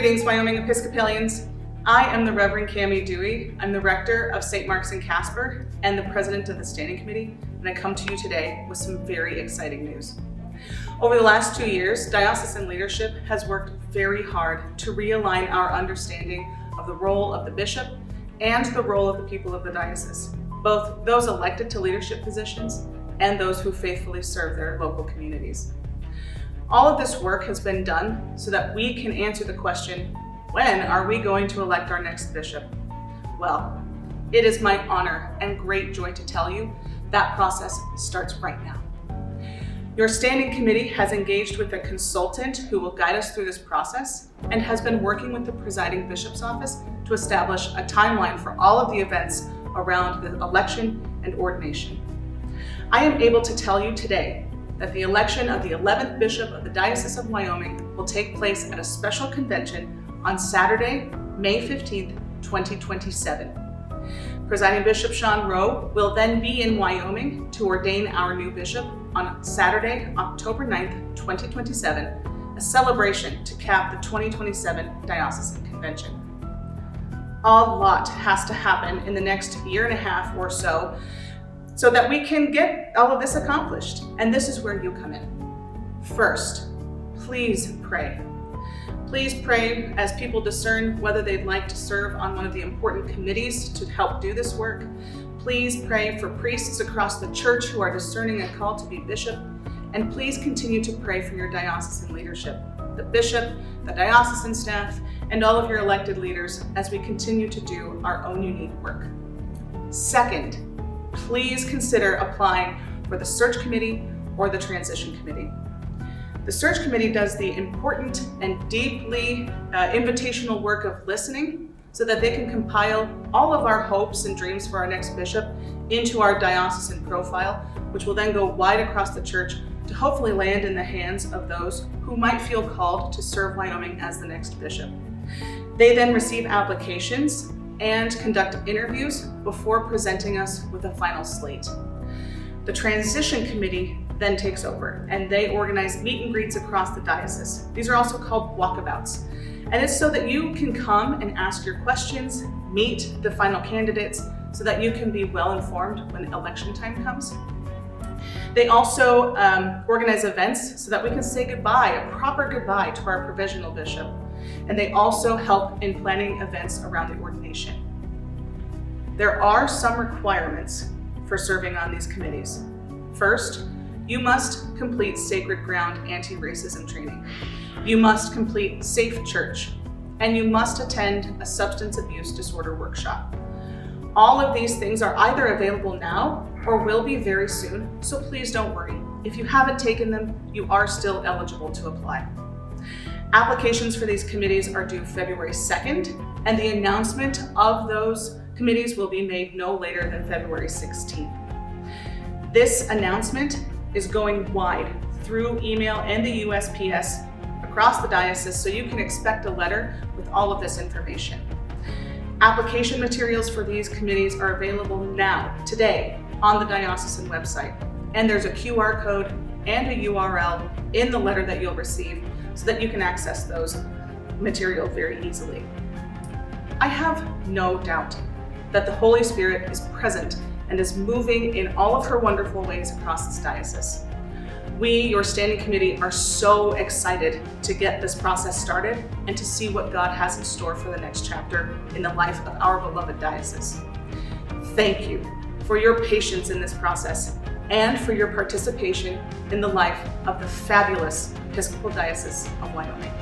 Greetings, Wyoming Episcopalians. I am the Reverend Camie Dewey. I'm the rector of St. Mark's in Casper and the president of the standing committee, and I come to you today with some very exciting news. Over the last 2 years, diocesan leadership has worked very hard to realign our understanding of the role of the bishop and the role of the people of the diocese, both those elected to leadership positions and those who faithfully serve their local communities. All of this work has been done so that we can answer the question, when are we going to elect our next bishop? Well, it is my honor and great joy to tell you that process starts right now. Your standing committee has engaged with a consultant who will guide us through this process and has been working with the presiding bishop's office to establish a timeline for all of the events around the election and ordination. I am able to tell you today that the election of the 11th Bishop of the Diocese of Wyoming will take place at a special convention on Saturday, May 15th, 2027. Presiding Bishop Sean Rowe will then be in Wyoming to ordain our new bishop on Saturday, October 9th, 2027, a celebration to cap the 2027 Diocesan Convention. A lot has to happen in the next year and a half or so that we can get all of this accomplished. And this is where you come in. First, please pray. Please pray as people discern whether they'd like to serve on one of the important committees to help do this work. Please pray for priests across the church who are discerning a call to be bishop. And please continue to pray for your diocesan leadership, the bishop, the diocesan staff, and all of your elected leaders as we continue to do our own unique work. Second, please consider applying for the search committee or the transition committee. The search committee does the important and deeply invitational work of listening so that they can compile all of our hopes and dreams for our next bishop into our diocesan profile, which will then go wide across the church to hopefully land in the hands of those who might feel called to serve Wyoming as the next bishop. They then receive applications and conduct interviews before presenting us with a final slate. The transition committee then takes over and they organize meet and greets across the diocese. These are also called walkabouts. And it's so that you can come and ask your questions, meet the final candidates so that you can be well informed when election time comes. They also organize events so that we can say goodbye, a proper goodbye to our provisional bishop. And they also help in planning events around the ordination. There are some requirements for serving on these committees. First, you must complete Sacred Ground anti-racism training. You must complete Safe Church, and you must attend a substance abuse disorder workshop. All of these things are either available now or will be very soon, so please don't worry. If you haven't taken them, you are still eligible to apply. Applications for these committees are due February 2nd, and the announcement of those committees will be made no later than February 16th. This announcement is going wide through email and the USPS across the diocese, so you can expect a letter with all of this information. Application materials for these committees are available now, today, on the diocesan website. And there's a QR code and a URL in the letter that you'll receive so that you can access those materials very easily. I have no doubt that the Holy Spirit is present and is moving in all of her wonderful ways across this diocese. We, your standing committee, are so excited to get this process started and to see what God has in store for the next chapter in the life of our beloved diocese. Thank you for your patience in this process and for your participation in the life of the fabulous Episcopal Diocese of Wyoming.